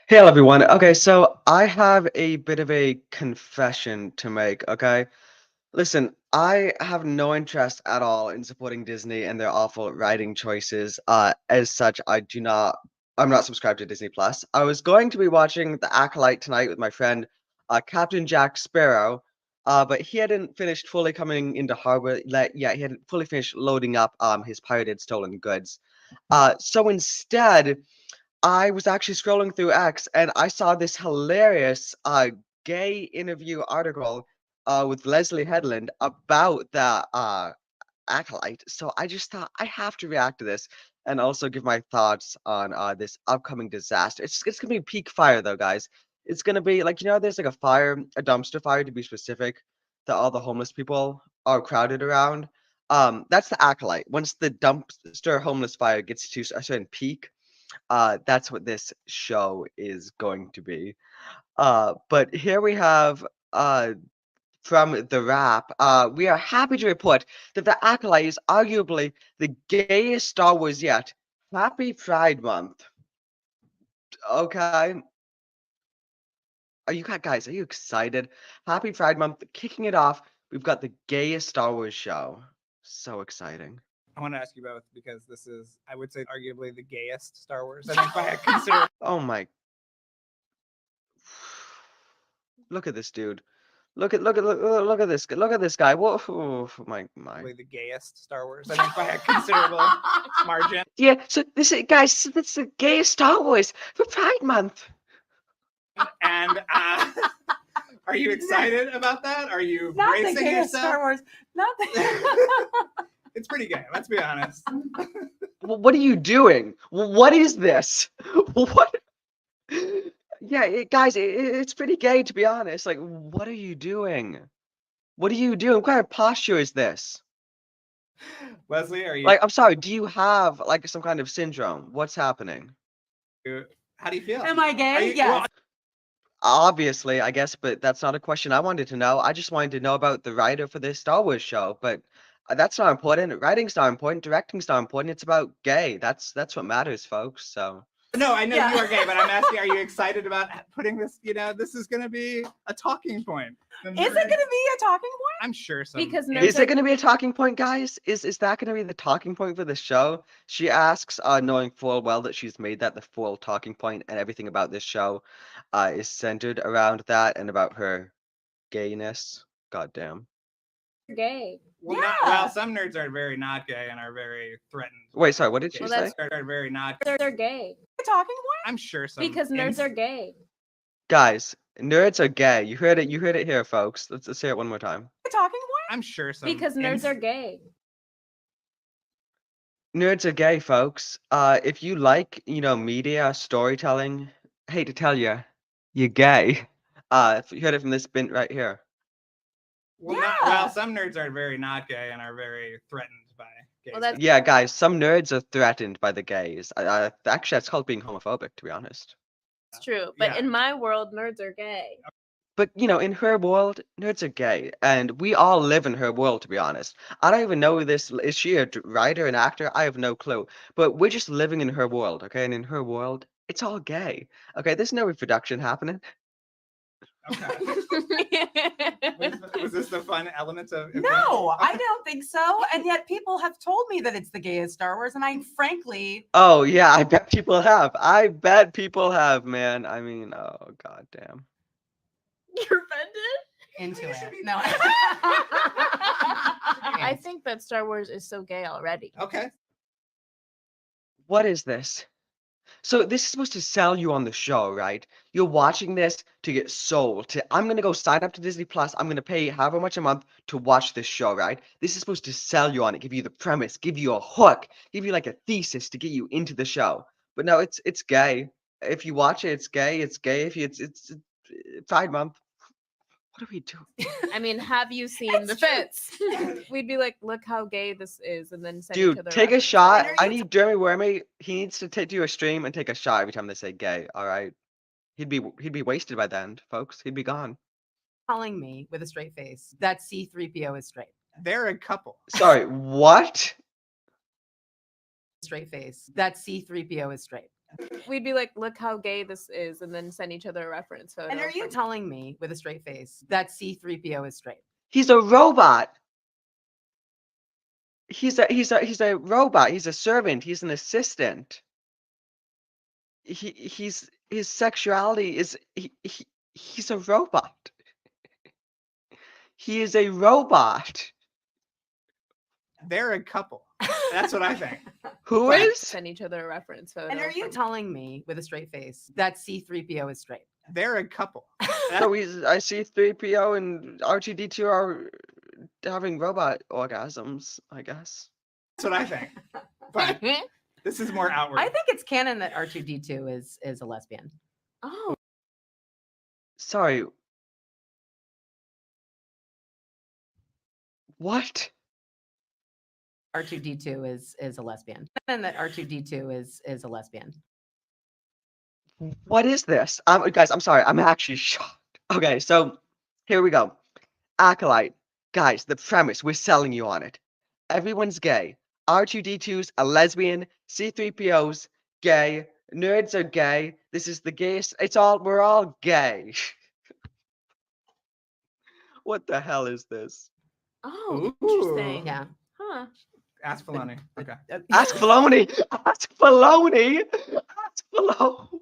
Hey everyone. Okay, so I have a bit of a confession to make, okay? Listen, I have no interest at all in supporting Disney and their awful writing choices. As such, I'm not subscribed to Disney Plus. I was going to be watching The Acolyte tonight with my friend, Captain Jack Sparrow, but he hadn't finished fully coming into harbor yet. He hadn't fully finished loading up his pirated stolen goods. So instead, I was actually scrolling through X and I saw this hilarious gay interview article with Leslie Headland about the Acolyte. So I just thought I have to react to this and also give my thoughts on this upcoming disaster. It's gonna be peak fire though, guys. It's gonna be like there's like a fire, a dumpster fire to be specific, that all the homeless people are crowded around. That's the Acolyte. Once the dumpster homeless fire gets to a certain peak, that's what this show is going to be. But here we have from the wrap. We are happy to report that the Acolyte is arguably the gayest Star Wars yet. Happy Pride Month. Okay. Are you excited? Happy Pride Month. Kicking it off, we've got the gayest Star Wars show. So exciting. I want to ask you both because this is, I would say, arguably the gayest Star Wars. I think by a considerable. Oh my. Look at this dude. Look at this. Look at this guy. Whoa, oh, my. The gayest Star Wars. I think by a considerable margin. Yeah. So this is guys. That's the gayest Star Wars for Pride Month. And are you excited about that? Are you Not the bracing gayest yourself? Star Wars. Not the. It's pretty gay. Let's be honest. What are you doing? What is this? What? Yeah, guys, it's pretty gay to be honest. Like, what are you doing? What are you doing? What kind of posture is this? Leslie, are you? Like, I'm sorry. Do you have like some kind of syndrome? What's happening? How do you feel? Am I gay? Are you- Yes. well, Obviously, I guess, but that's not a question I wanted to know. I just wanted to know about the writer for this Star Wars show, but that's not important. Writing's not important. Directing's not important. It's about gay. That's what matters, folks. So. No, I know Yeah. you are gay, but I'm asking, are you excited about putting this, this is going to be a talking point. Is it going to be a talking point? I'm sure so. Because nerds Is it going to be a talking point, guys? Is that going to be the talking point for the show? She asks, knowing full well that she's made that the full talking point, and everything about this show is centered around that and about her gayness. Goddamn. gay. Well, some nerds are very not gay and are very threatened. Wait, sorry, what did she say? Are very not. They're gay. A talking point? I'm sure so. Because nerds are gay. Guys, nerds are gay. You heard it. You heard it here, folks. Let's hear it one more time. A talking point? I'm sure so. Because nerds are gay. Nerds are gay, folks. If you like, media, storytelling, hate to tell you, you're gay. You heard it from this bint right here. Well, some nerds are very not gay and are very threatened by gays. Well, that's- Yeah, guys, some nerds are threatened by the gays. Actually, that's called being homophobic, to be honest. It's true. But Yeah. in my world, nerds are gay. But, in her world, nerds are gay. And we all live in her world, to be honest. I don't even know this. Is she a writer, an actor? I have no clue. But we're just living in her world, okay? And in her world, it's all gay. Okay, there's no reproduction happening. Okay. Was this the fun element of? No, I don't think so. And yet people have told me that it's the gayest Star Wars, and I frankly. Oh, yeah, I bet people have. I bet people have, man. I mean, oh, goddamn. You're offended? Into it. No. I think that Star Wars is so gay already. Okay. What is this? So this is supposed to sell you on the show, right? You're watching this to get sold. I'm going to go sign up to Disney Plus. I'm going to pay however much a month to watch this show, right? This is supposed to sell you on it, give you the premise, give you a hook, give you like a thesis to get you into the show. But no, it's gay. If you watch it, it's gay. It's gay. If you, it's Pride Month. What are we doing? I mean, have you seen the fits? We'd be like, look how gay this is, and then send it to Dude, the take a rest. shot. Are I you need Jeremy Wormy. He needs to do a stream and take a shot every time they say gay. All right, he'd be wasted by then, folks. He'd be gone. Telling me with a straight face that C-3PO is straight. They're a couple. Sorry, what? Straight face that C-3PO is straight. We'd be like, look how gay this is, and then send each other a reference photo. And are you from- telling me with a straight face that C3PO is straight? He's a robot. He's a robot. He's a servant. He's an assistant. His sexuality is he's a robot. He is a robot. They're a couple. That's what I think. Who Right. is? Send each other a reference photo. And are you from- telling me with a straight face that C3PO is straight? They're a couple. So I see 3PO and R2D2 are having robot orgasms, I guess. That's what I think. But this is more outward. I think it's canon that R2D2 is a lesbian. Oh, Sorry. What? R2D2 is a lesbian. And that R2D2 is a lesbian. What is this? Guys, I'm sorry. I'm actually shocked. Okay, so here we go. Acolyte. Guys, the premise, we're selling you on it. Everyone's gay. R2D2's a lesbian. C3PO's gay. Nerds are gay. This is the gayest. We're all gay. What the hell is this? oh, Ooh. interesting. Yeah. Huh. Ask Filoni. Okay. Ask Filoni. Ask Filoni. Ask Filoni.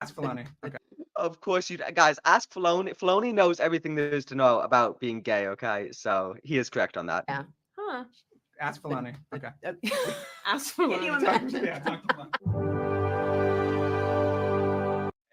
Ask Filoni. Okay. Of course you guys ask Filoni. Filoni knows everything there is to know about being gay, okay? So he is correct on that. Yeah. Huh. Ask Filoni. Okay. Ask for Can you one. imagine? Yeah, talk to Filoni.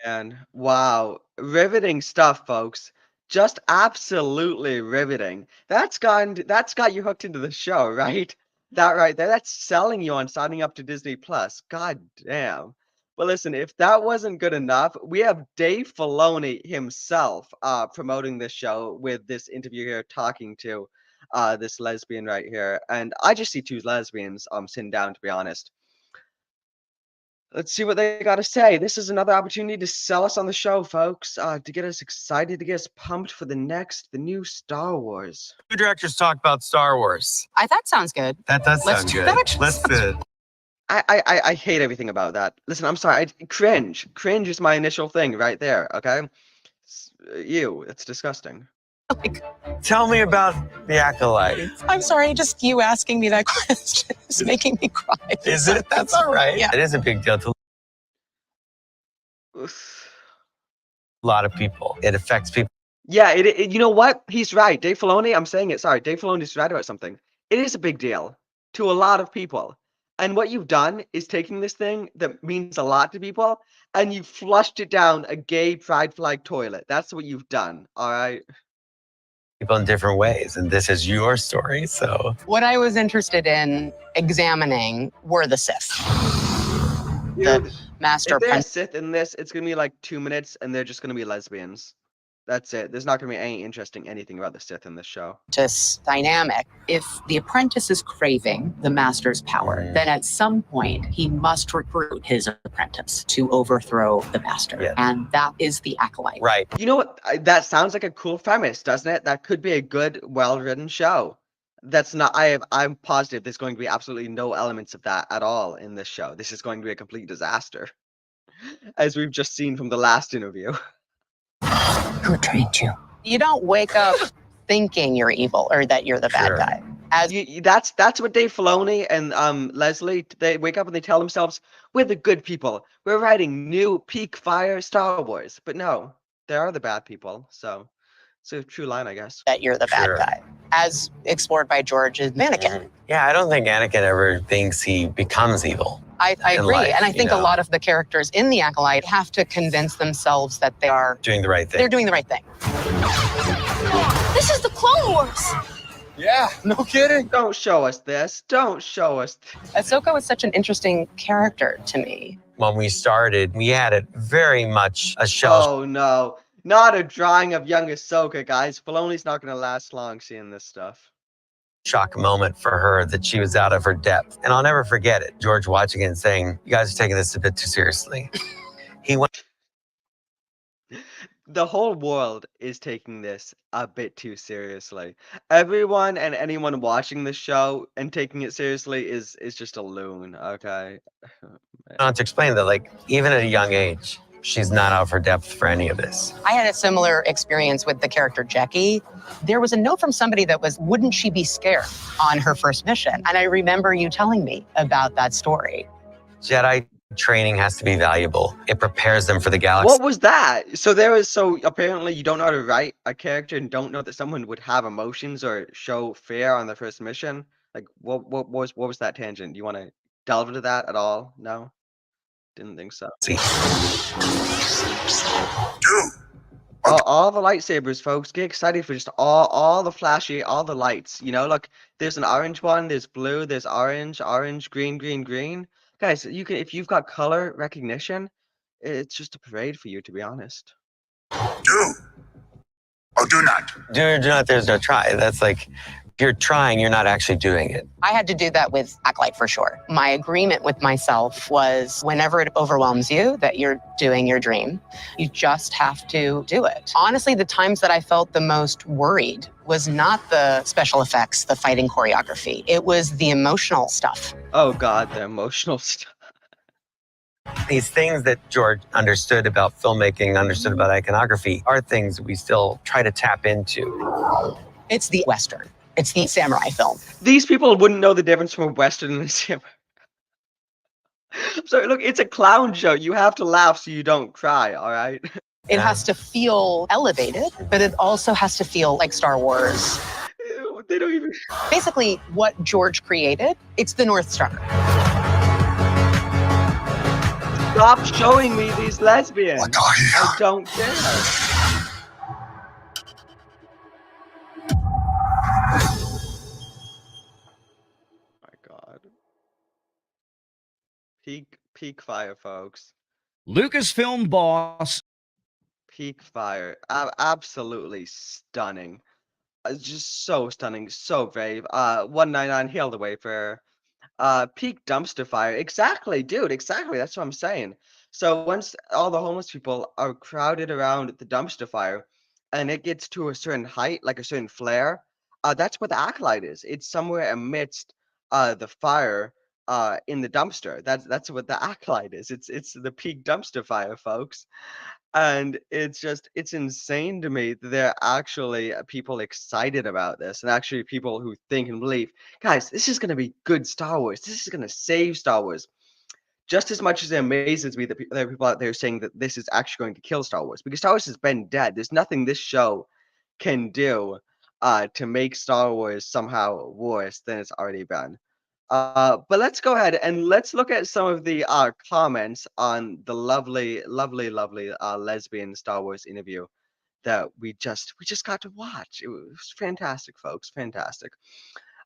And wow, riveting stuff, folks. Just absolutely riveting. That's got you hooked into the show, right? That right there, that's selling you on signing up to Disney Plus. God damn. But listen, if that wasn't good enough, we have Dave Filoni himself promoting this show with this interview here, talking to this lesbian right here. And I just see two lesbians sitting down, to be honest. Let's see what they got to say. This is another opportunity to sell us on the show, folks, to get us excited, to get us pumped for the new Star Wars. Two directors talk about Star Wars. That sounds good. That does Let's sound do good. that. Let's do it. I hate everything about that. Listen, I'm sorry. Cringe. Cringe is my initial thing right there, okay? Ew, it's disgusting. Tell me about the Acolyte. I'm sorry, just you asking me that question is making me cry. Is it? That's all right. Yeah. It is a big deal to Oof. a lot of people. It affects people. Yeah, you know what? He's right. Dave Filoni, I'm saying it. Sorry, Dave Filoni's right about something. It is a big deal to a lot of people. And what you've done is taking this thing that means a lot to people and you've flushed it down a gay pride flag toilet. That's what you've done. All right. People in different ways, and this is your story. So What I was interested in examining were the Sith, the Dude, master if they're a apprentice. Sith in this, it's gonna be like 2 minutes and they're just gonna be lesbians. That's it. There's not gonna be any interesting anything about the Sith in this show. Dynamic. If the apprentice is craving the master's power, then at some point he must recruit his apprentice to overthrow the master. Yeah. And that is the Acolyte. right. You know what? That sounds like a cool premise, doesn't it? That could be a good, well-written show. That's not. I'm positive there's going to be absolutely no elements of that at all in this show. This is going to be a complete disaster, as we've just seen from the last interview. Who trained you? You don't wake up thinking you're evil or that you're the Sure. bad guy. As That's what Dave Filoni and Leslie, they wake up and they tell themselves, we're the good people. We're writing new peak fire Star Wars. But no, they are the bad people. So it's a true line, I guess. that you're the bad Sure. guy, as explored by George's Anakin. Yeah, I don't think Anakin ever thinks he becomes evil. I In agree. life, And I you think a know. lot of the characters in The Acolyte have to convince themselves that they're Doing the right thing. doing the right thing. This is the Clone Wars. Yeah, no kidding. Don't show us this. Don't show us. Ahsoka was such an interesting character to me. When we started, we had it very much a shell Oh no, not a drawing of young Ahsoka, guys. Filoni's not going to last long seeing this stuff. shock moment for her that she was out of her depth. And I'll never forget it. George watching it and saying, you guys are taking this a bit too seriously. He went The whole world is taking this a bit too seriously. Everyone and anyone watching the show and taking it seriously is just a loon, okay? Not to explain that, like, even at a young age, she's not out of her depth for any of this. I had a similar experience with the character Jackie. There was a note from somebody that was, wouldn't she be scared on her first mission? And I remember you telling me about that story. Jedi training has to be valuable. It prepares them for the galaxy. What was that? So apparently you don't know how to write a character and don't know that someone would have emotions or show fear on their first mission? Like what was that tangent? Do you want to delve into that at all? No? Didn't think so. All the lightsabers, folks. Get excited for just all the flashy, all the lights. You know, look, there's an orange one, there's blue, there's orange, green, green, green. Guys, you can if you've got color recognition, it's just a parade for you, to be honest. Do or do not. Do or do not, there's no try. That's like, if you're trying, you're not actually doing it. I had to do that with Acolyte for sure. My agreement with myself was whenever it overwhelms you that you're doing your dream, you just have to do it. Honestly, the times that I felt the most worried was not the special effects, the fighting choreography. It was the emotional stuff. Oh God, the emotional stuff. These things that George understood about filmmaking, understood about iconography, are things we still try to tap into. It's the Western. It's the samurai film. These people wouldn't know the difference from a Western and a samurai. So look, it's a clown show. You have to laugh so you don't cry, all right? It has to feel elevated, but it also has to feel like Star Wars. They don't even... Basically, what George created, it's the North Star. Stop showing me these lesbians. What are you? I don't care. My God. Peak fire, folks. Lucasfilm boss. Peak fire. Absolutely stunning. Just so stunning, so brave. 199, hail the Wayfarer. Peak dumpster fire. Exactly, dude. Exactly. That's what I'm saying. So once all the homeless people are crowded around the dumpster fire, and it gets to a certain height, like a certain flare, that's what the acolyte is. It's somewhere amidst the fire in the dumpster. That's what the acolyte is. It's the peak dumpster fire, folks. And it's insane to me that there are actually people excited about this, and actually people who think and believe, guys, this is going to be good Star Wars. This is going to save Star Wars. Just as much as it amazes me that there are people out there saying that this is actually going to kill Star Wars, because Star Wars has been dead. There's nothing this show can do to make Star Wars somehow worse than it's already been. But let's go ahead and let's look at some of the comments on the lovely lesbian Star Wars interview that we just got to watch. It was fantastic, folks. Fantastic.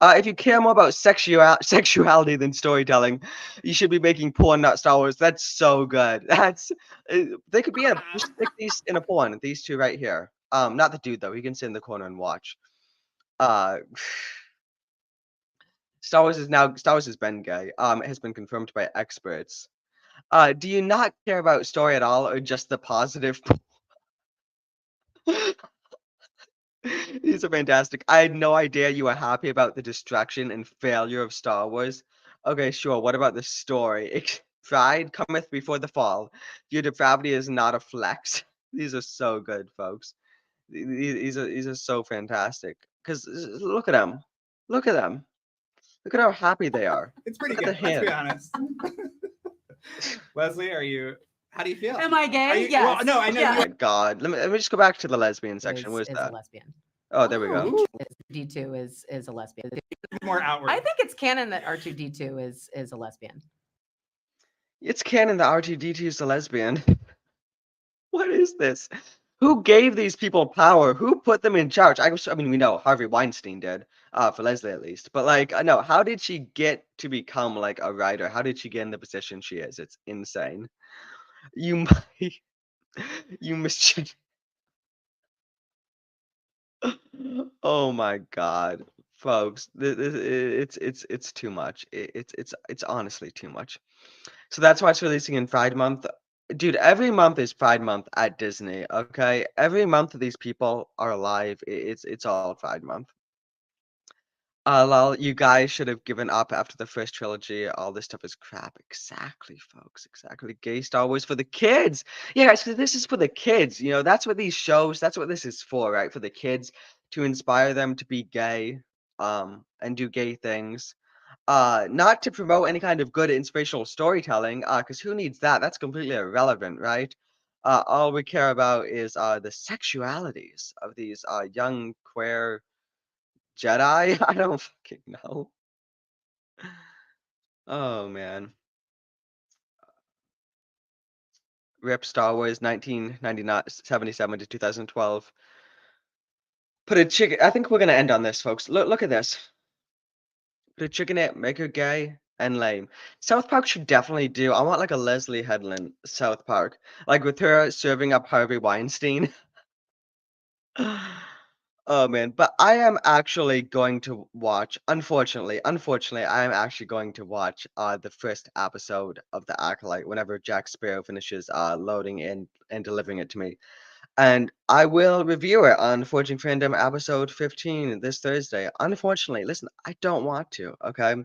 If you care more about sexuality than storytelling, you should be making porn, not Star Wars. That's so good. That's they could be in just stick these in a porn. These two right here. Not the dude though. He can sit in the corner and watch. Star Wars has been gay. It has been confirmed by experts. Do you not care about story at all, or just the positive? These are fantastic. I had no idea you were happy about the destruction and failure of Star Wars. Okay, sure. What about the story? Pride cometh before the fall. Your depravity is not a flex. These are so good, folks. These are so fantastic. Because look at them. Look at them. Look at how happy they are. It's pretty Look good. at the Let's be hand. honest. Leslie, how do you feel? Am I gay? Are you, Yes. Well, no, I know Oh my God. Let me just go back to the lesbian section. Where's is that? a lesbian. Oh, there we go. D2 is a lesbian. you're more outward. I think it's canon that R2D2 is a lesbian. It's canon that R2D2 is a lesbian. What is this? Who gave these people power? Who put them in charge? I mean, we know Harvey Weinstein did, for Leslie at least. But like, I know, how did she get to become like a writer? How did she get in the position she is? It's insane. You mischief. Oh my God, folks, it's too much. It's honestly too much. So that's why it's releasing in Pride Month. dude, every month is Pride Month at Disney, okay? Every month these people are alive. It's all Pride Month. Lol, you guys should have given up after the first trilogy. All this stuff is crap. Exactly, folks. Exactly. Gay Star Wars for the kids. Yeah, guys, 'cause this is for the kids. You know, that's what these shows, that's what this is for, right? For the kids to inspire them to be gay, and do gay things. Not to promote any kind of good inspirational storytelling, because who needs that? That's completely irrelevant, right? All we care about is the sexualities of these young queer Jedi? I don't fucking know. Oh man. Rip Star Wars 1999 to 2012. Put a chicken. I think we're gonna end on this, folks. Look at this. Put a chicken in it, make her gay and lame. South Park should definitely do. I want like a Leslie Headland South Park, like with her serving up Harvey Weinstein. Oh man, but I am actually going to watch, unfortunately, I am actually going to watch the first episode of The Acolyte whenever Jack Sparrow finishes loading in and delivering it to me. And I will review it on Forging Fandom episode 15 this Thursday. Unfortunately, listen, I don't want to, okay?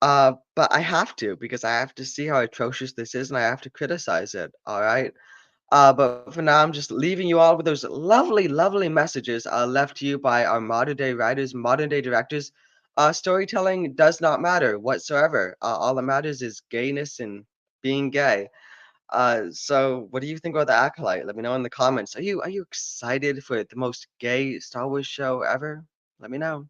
But I have to because I have to see how atrocious this is and I have to criticize it, all right? But for now, I'm just leaving you all with those lovely, lovely messages left to you by our modern day writers, modern day directors. Storytelling does not matter whatsoever. All that matters is gayness and being gay. So what do you think about The Acolyte? Let me know in the comments. Are you excited for the most gay Star Wars show ever? Let me know.